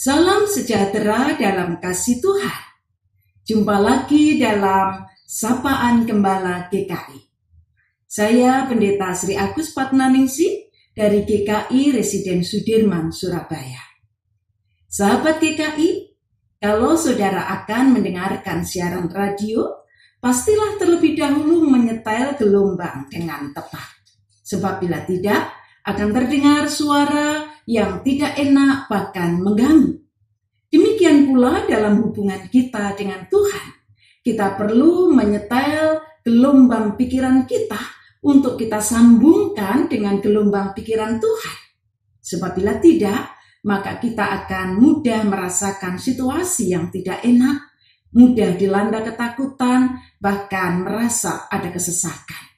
Salam sejahtera dalam kasih Tuhan. Jumpa lagi dalam Sapaan Gembala GKI. Saya Pendeta Sri Agus Patnaningsih dari GKI Residen Sudirman, Surabaya. Sahabat GKI, kalau saudara akan mendengarkan siaran radio, pastilah terlebih dahulu menyetel gelombang dengan tepat. Sebab bila tidak, akan terdengar suara yang tidak enak bahkan mengganggu. Demikian pula dalam hubungan kita dengan Tuhan. Kita perlu menyetel gelombang pikiran kita untuk kita sambungkan dengan gelombang pikiran Tuhan. Sebab bila tidak, maka kita akan mudah merasakan situasi yang tidak enak, mudah dilanda ketakutan, bahkan merasa ada kesesakan.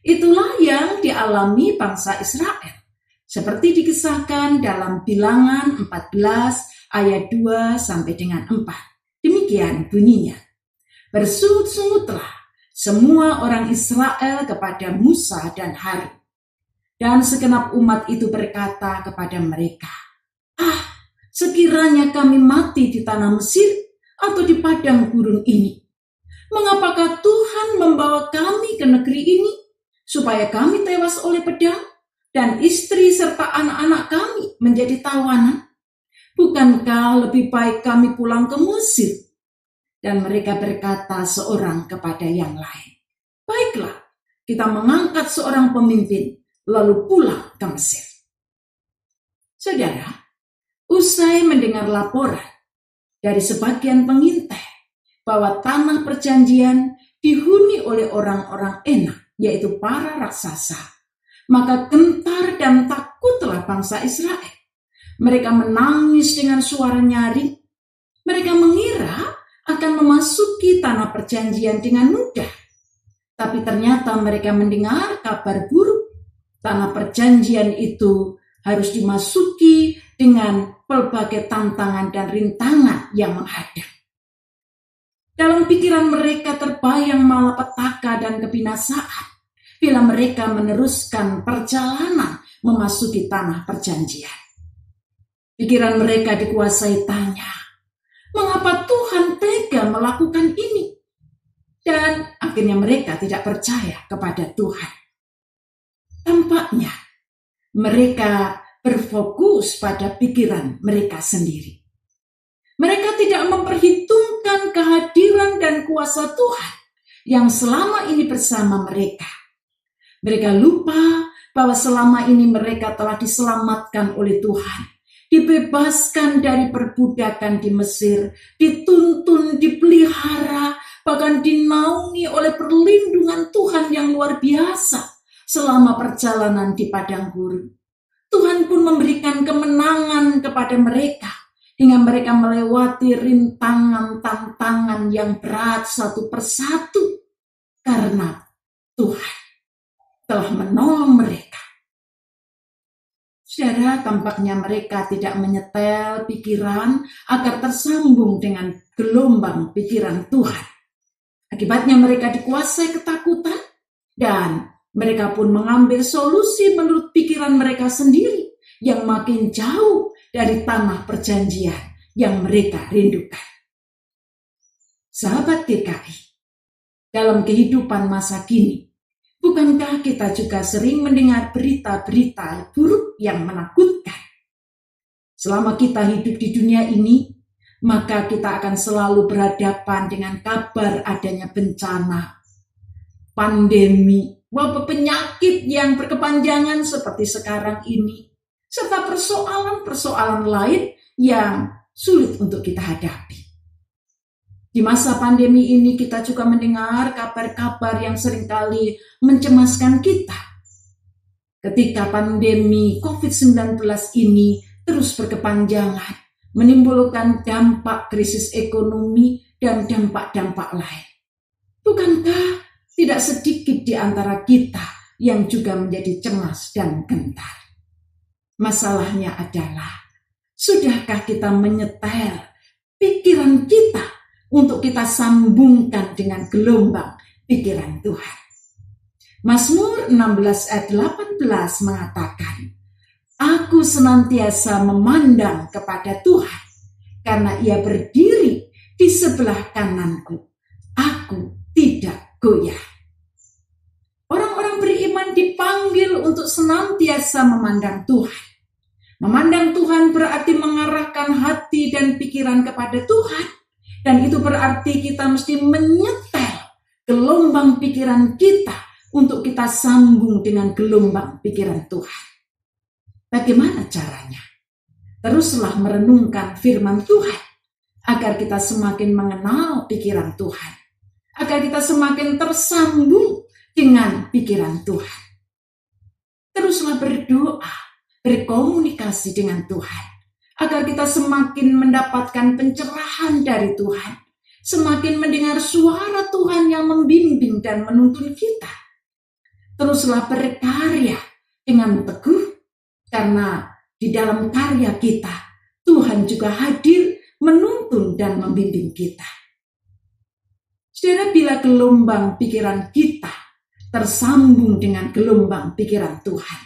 Itulah yang dialami bangsa Israel. Seperti dikisahkan dalam Bilangan 14 ayat 2 sampai dengan 4. Demikian bunyinya. Bersungut-sungutlah semua orang Israel kepada Musa dan Harun. Dan segenap umat itu berkata kepada mereka, sekiranya kami mati di tanah Mesir atau di padang gurun ini, mengapakah Tuhan membawa kami ke negeri ini, supaya kami tewas oleh pedang, dan istri serta anak-anak kami menjadi tawanan? Bukankah lebih baik kami pulang ke Mesir? Dan mereka berkata seorang kepada yang lain, baiklah, kita mengangkat seorang pemimpin, lalu pulang ke Mesir. Saudara, usai mendengar laporan dari sebagian pengintai bahwa tanah perjanjian dihuni oleh orang-orang enak, yaitu para raksasa, maka gentar dan takutlah bangsa Israel. Mereka menangis dengan suara nyaring. Mereka mengira akan memasuki tanah perjanjian dengan mudah. Tapi ternyata mereka mendengar kabar buruk. Tanah perjanjian itu harus dimasuki dengan berbagai tantangan dan rintangan yang menghadang. Dalam pikiran mereka terbayang malapetaka dan kebinasaan bila mereka meneruskan perjalanan memasuki tanah perjanjian. Pikiran mereka dikuasai tanya, mengapa Tuhan tega melakukan ini? Dan akhirnya mereka tidak percaya kepada Tuhan. Tampaknya mereka berfokus pada pikiran mereka sendiri. Mereka tidak memperhitungkan kehadiran dan kuasa Tuhan yang selama ini bersama mereka. Mereka lupa bahwa selama ini mereka telah diselamatkan oleh Tuhan, dibebaskan dari perbudakan di Mesir, dituntun, dipelihara, bahkan dinaungi oleh perlindungan Tuhan yang luar biasa selama perjalanan di padang gurun. Tuhan pun memberikan kemenangan kepada mereka, hingga mereka melewati rintangan-tantangan yang berat satu persatu, karena Tuhan telah menolong mereka. Saudara, tampaknya mereka tidak menyetel pikiran agar tersambung dengan gelombang pikiran Tuhan. Akibatnya mereka dikuasai ketakutan, dan mereka pun mengambil solusi menurut pikiran mereka sendiri yang makin jauh dari tanah perjanjian yang mereka rindukan. Sahabat GKI, dalam kehidupan masa kini, bukankah kita juga sering mendengar berita-berita buruk yang menakutkan? Selama kita hidup di dunia ini, maka kita akan selalu berhadapan dengan kabar adanya bencana, pandemi, wabah penyakit yang berkepanjangan seperti sekarang ini, serta persoalan-persoalan lain yang sulit untuk kita hadapi. Di masa pandemi ini kita juga mendengar kabar-kabar yang seringkali mencemaskan kita. Ketika pandemi COVID-19 ini terus berkepanjangan, menimbulkan dampak krisis ekonomi dan dampak-dampak lain. Bukankah tidak sedikit di antara kita yang juga menjadi cemas dan gentar? Masalahnya adalah, sudahkah kita menyetel pikiran kita untuk kita sambungkan dengan gelombang pikiran Tuhan? Mazmur 16 ayat 18 mengatakan, Aku senantiasa memandang kepada Tuhan karena Ia berdiri di sebelah kananku. Aku tidak goyah. Orang-orang beriman dipanggil untuk senantiasa memandang Tuhan. Memandang Tuhan berarti mengarahkan hati dan pikiran kepada Tuhan. Dan itu berarti kita mesti menyetel gelombang pikiran kita untuk kita sambung dengan gelombang pikiran Tuhan. Bagaimana caranya? Teruslah merenungkan firman Tuhan agar kita semakin mengenal pikiran Tuhan. Agar kita semakin tersambung dengan pikiran Tuhan. Teruslah berdoa, berkomunikasi dengan Tuhan. Agar kita semakin mendapatkan pencerahan dari Tuhan. Semakin mendengar suara Tuhan yang membimbing dan menuntun kita. Teruslah berkarya dengan teguh, karena di dalam karya kita, Tuhan juga hadir menuntun dan membimbing kita. Saudara, bila gelombang pikiran kita tersambung dengan gelombang pikiran Tuhan,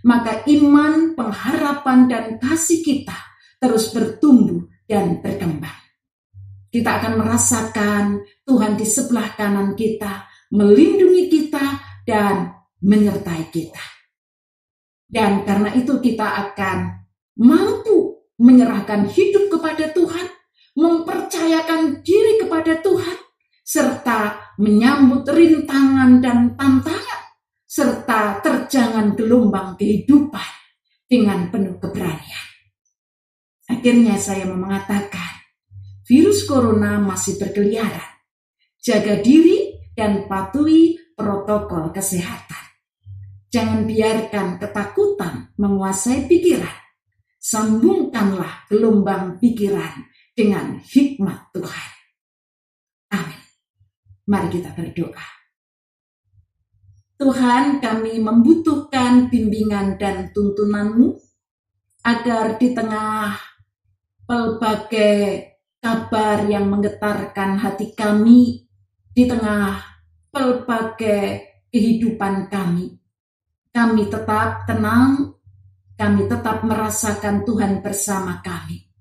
maka iman, pengharapan, dan kasih kita terus bertumbuh dan berkembang. Kita akan merasakan Tuhan di sebelah kanan kita, melindungi kita, dan menyertai kita. Dan karena itu kita akan mampu menyerahkan hidup kepada Tuhan, mempercayakan diri kepada Tuhan, serta menyambut rintangan dan tantangan, serta terjangan gelombang kehidupan dengan penuh keberanian. Akhirnya saya mau mengatakan, virus corona masih berkeliaran. Jaga diri dan patuhi protokol kesehatan. Jangan biarkan ketakutan menguasai pikiran. Sambungkanlah gelombang pikiran dengan hikmat Tuhan. Amin. Mari kita berdoa. Tuhan, kami membutuhkan bimbingan dan tuntunan-Mu agar di tengah pelbagai kabar yang menggetarkan hati kami, di tengah pelbagai kehidupan kami tetap tenang, kami tetap merasakan Tuhan bersama kami.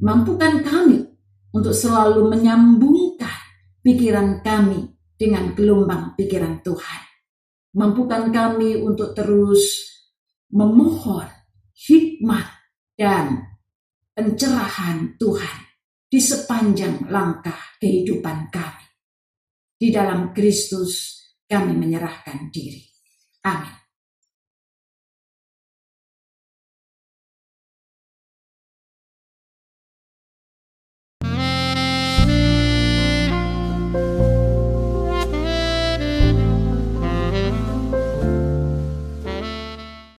Mampukan kami untuk selalu menyambungkan pikiran kami dengan gelombang pikiran Tuhan. Mampukan kami untuk terus memohon hikmat dan pencerahan Tuhan di sepanjang langkah kehidupan kami. Di dalam Kristus kami menyerahkan diri. Amin.